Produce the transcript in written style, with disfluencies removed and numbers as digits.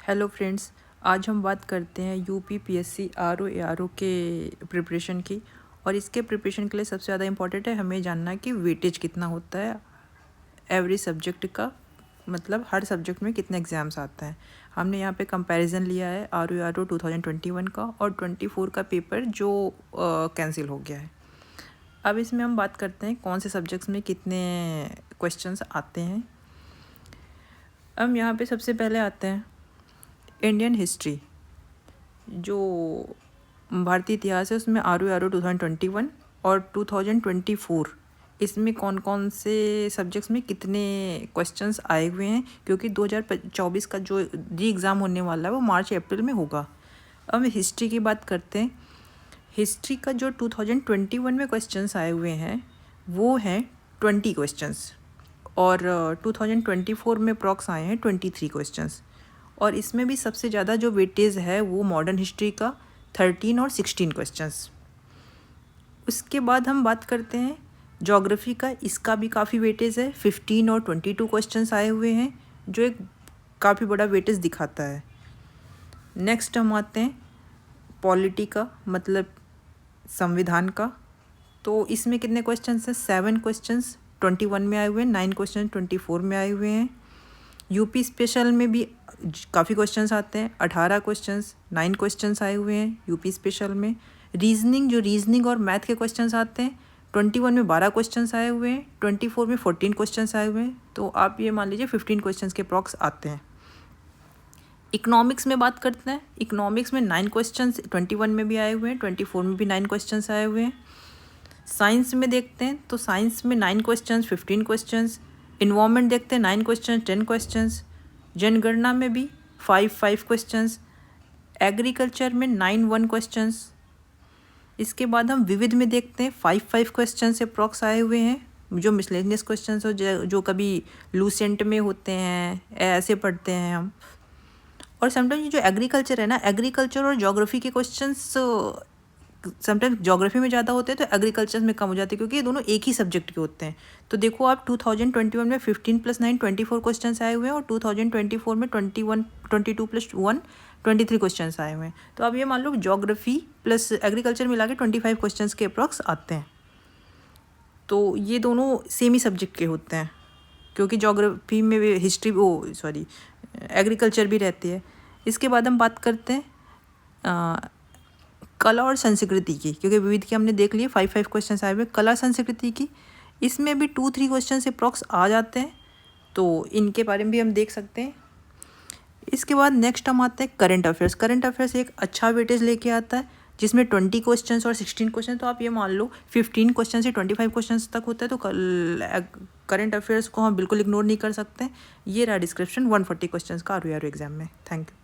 Hello friends, आज हम बात करते हैं यूपीपीएससी आरओ एआरओ के प्रिपरेशन की। और इसके प्रिपरेशन के लिए सबसे ज़्यादा इम्पॉर्टेंट है हमें जानना कि वेटेज कितना होता है एवरी सब्जेक्ट का, मतलब हर सब्जेक्ट में कितने एग्ज़ाम्स आते हैं। हमने यहाँ पे कंपैरिजन लिया है आरओ एआरओ 2021 का और 24 का पेपर जो कैंसिल हो गया है। अब इसमें हम बात करते हैं कौन से सब्जेक्ट्स में कितने क्वेश्चंस आते हैं। अब यहाँ पे सबसे पहले आते हैं इंडियन हिस्ट्री, जो भारतीय इतिहास है उसमें आरओ एआरओ 2021 और 2024 इसमें कौन कौन से सब्जेक्ट्स में कितने क्वेश्चंस आए हुए हैं, क्योंकि 2024 का जो री एग्ज़ाम होने वाला है वो मार्च अप्रैल में होगा। अब हिस्ट्री की बात करते हैं। हिस्ट्री का जो 2021 में क्वेश्चंस आए हुए हैं वो हैं 20 क्वेश्चंस और 2024 में अप्रॉक्स आए हैं 23 क्वेश्चंस। और इसमें भी सबसे ज़्यादा जो वेटेज है वो मॉडर्न हिस्ट्री का 13 और 16 क्वेश्चंस। उसके बाद हम बात करते हैं ज्योग्राफी का, इसका भी काफ़ी वेटेज है, 15 और 22 क्वेश्चंस आए हुए हैं जो एक काफ़ी बड़ा वेटेज दिखाता है। नेक्स्ट हम आते हैं पॉलिटी का, मतलब संविधान का। तो इसमें कितने क्वेश्चंस हैं? 7 क्वेश्चंस 21 में आए हुए हैं, 9 क्वेश्चन 24 में आए हुए हैं। यूपी स्पेशल में भी काफ़ी क्वेश्चंस आते हैं, 18 क्वेश्चंस 9 क्वेश्चंस आए हुए हैं यूपी स्पेशल में। रीजनिंग और मैथ के क्वेश्चंस आते हैं, 21 में 12 क्वेश्चंस आए हुए हैं, 24 में 14 क्वेश्चंस आए हुए हैं। तो आप ये मान लीजिए 15 क्वेश्चंस के अप्रॉक्स आते हैं। इकोनॉमिक्स में बात करते हैं। इकोनॉमिक्स में 9 क्वेश्चंस 21 में भी आए हुए हैं, 24 में भी 9 क्वेश्चंस आए हुए हैं। साइंस में देखते हैं तो साइंस में 9 क्वेश्चंस 15 क्वेश्चंस। इन्वायरमेंट देखते हैं 9 क्वेश्चन 10 क्वेश्चंस। जनगणना में भी 5 क्वेश्चंस। एग्रीकल्चर में 1 क्वेश्चंस। इसके बाद हम विविध में देखते हैं 5 क्वेश्चन से अप्रॉक्स आए हुए हैं, जो मिसलेनियस क्वेश्चंस हो जो कभी लूसेंट में होते हैं, ऐसे पढ़ते हैं हम। और समटाइम्स जो एग्रीकल्चर है ना, एग्रीकल्चर और ज्योग्राफी के क्वेश्चंस समटाइम्स ज्योग्राफी में ज़्यादा होते हैं तो एग्रीकल्चर में कम हो जाते हैं, क्योंकि ये दोनों एक ही सब्जेक्ट के होते हैं। तो देखो आप 2021 में 15 + 9 24 क्वेश्चंस आए हुए हैं और 2024 में 22 + 1 23 क्वेश्चंस आए हुए हैं। तो अब ये मान लो ज्योग्राफी प्लस एग्रीकल्चर मिला के 25 क्वेश्चंस के अप्रॉक्स आते हैं। तो ये दोनों सेम ही सब्जेक्ट के होते हैं, क्योंकि ज्योग्राफी में हिस्ट्री एग्रीकल्चर भी रहती है। इसके बाद हम बात करते हैं कला और संस्कृति की, क्योंकि विविध की हमने देख लिए 5 क्वेश्चन आए हुए। कला संस्कृति की इसमें भी 2-3 क्वेश्चन से अप्रॉक्स आ जाते हैं, तो इनके बारे में भी हम देख सकते हैं। इसके बाद नेक्स्ट हम आते हैं करंट अफेयर्स। करंट अफेयर्स एक अच्छा वेटेज लेके आता है, जिसमें 20 क्वेश्चन और 16 क्वेश्चन। तो आप ये मान लो 15 क्वेश्चन से 25 क्वेश्चन तक होता है, तो करंट अफेयर्स को हम बिल्कुल इग्नोर नहीं कर सकते। ये रहा डिस्क्रिप्शन 140 क्वेश्चन का आरओ एआरओ एग्जाम में। Thank you.